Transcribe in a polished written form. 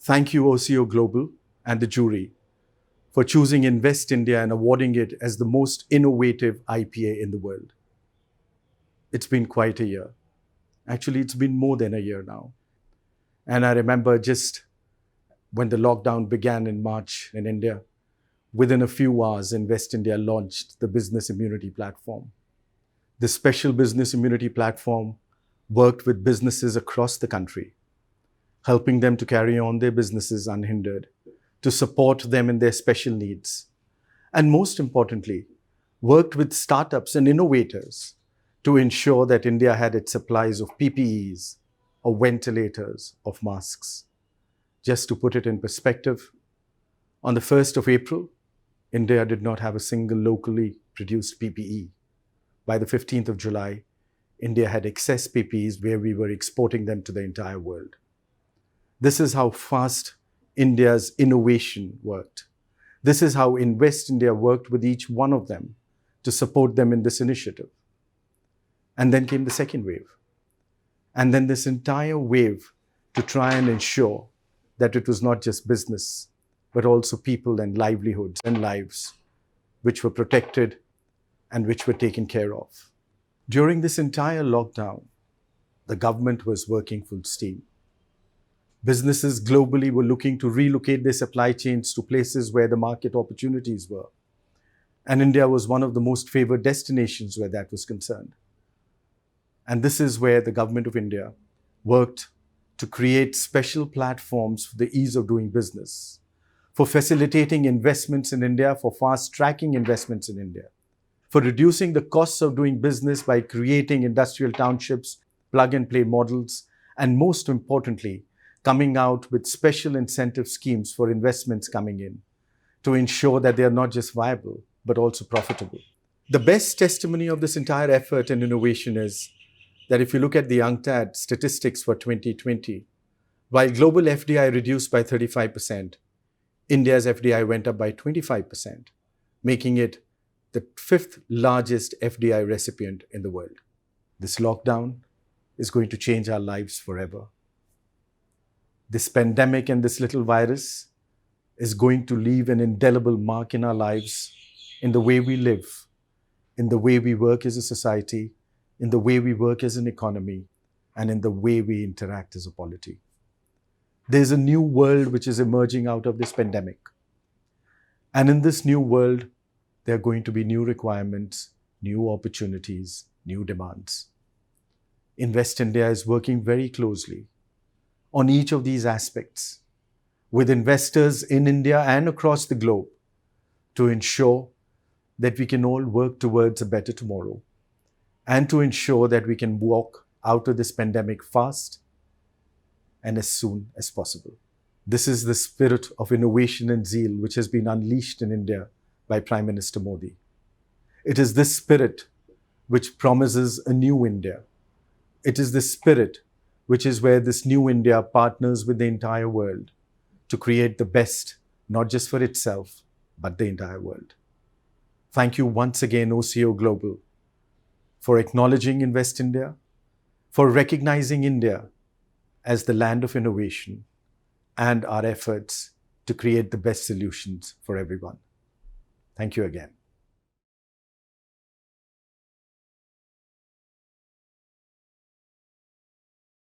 Thank you, OCO Global and the jury for choosing Invest India and awarding it as the most innovative IPA in the world. It's been quite a year. Actually, it's been more than a year now. And I remember just when the lockdown began in March in India, within a few hours, Invest India launched the Business Immunity Platform. The special Business Immunity Platform worked with businesses across the country, helping them to carry on their businesses unhindered, to support them in their special needs, and most importantly, worked with startups and innovators to ensure that India had its supplies of PPEs, of ventilators, of masks. Just to put it in perspective, on the 1st of April, India did not have a single locally produced PPE. By the 15th of July, India had excess PPEs where we were exporting them to the entire world. This is how fast India's innovation worked. This is how Invest India worked with each one of them to support them in this initiative. And then came the second wave. And then this entire wave to try and ensure that it was not just business, but also people and livelihoods and lives which were protected and which were taken care of. During this entire lockdown, the government was working full steam. Businesses globally were looking to relocate their supply chains to places where the market opportunities were. And India was one of the most favored destinations where that was concerned. And this is where the government of India worked to create special platforms for the ease of doing business, for facilitating investments in India, for fast-tracking investments in India, for reducing the costs of doing business by creating industrial townships, plug-and-play models, and most importantly, coming out with special incentive schemes for investments coming in to ensure that they are not just viable, but also profitable. The best testimony of this entire effort and innovation is that if you look at the UNCTAD statistics for 2020, while global FDI reduced by 35%, India's FDI went up by 25%, making it the 5th largest FDI recipient in the world. This lockdown is going to change our lives forever. This pandemic and this little virus is going to leave an indelible mark in our lives, in the way we live, in the way we work as a society, in the way we work as an economy, and in the way we interact as a polity. There's a new world which is emerging out of this pandemic. And in this new world, there are going to be new requirements, new opportunities, new demands. Invest India is working very closely on each of these aspects with investors in India and across the globe to ensure that we can all work towards a better tomorrow and to ensure that we can walk out of this pandemic fast and as soon as possible. This is the spirit of innovation and zeal which has been unleashed in India by Prime Minister Modi. It is this spirit which promises a new India. It is this spirit which is where this new India partners with the entire world to create the best, not just for itself, but the entire world. Thank you once again, OCO Global, for acknowledging Invest India, for recognizing India as the land of innovation and our efforts to create the best solutions for everyone. Thank you again.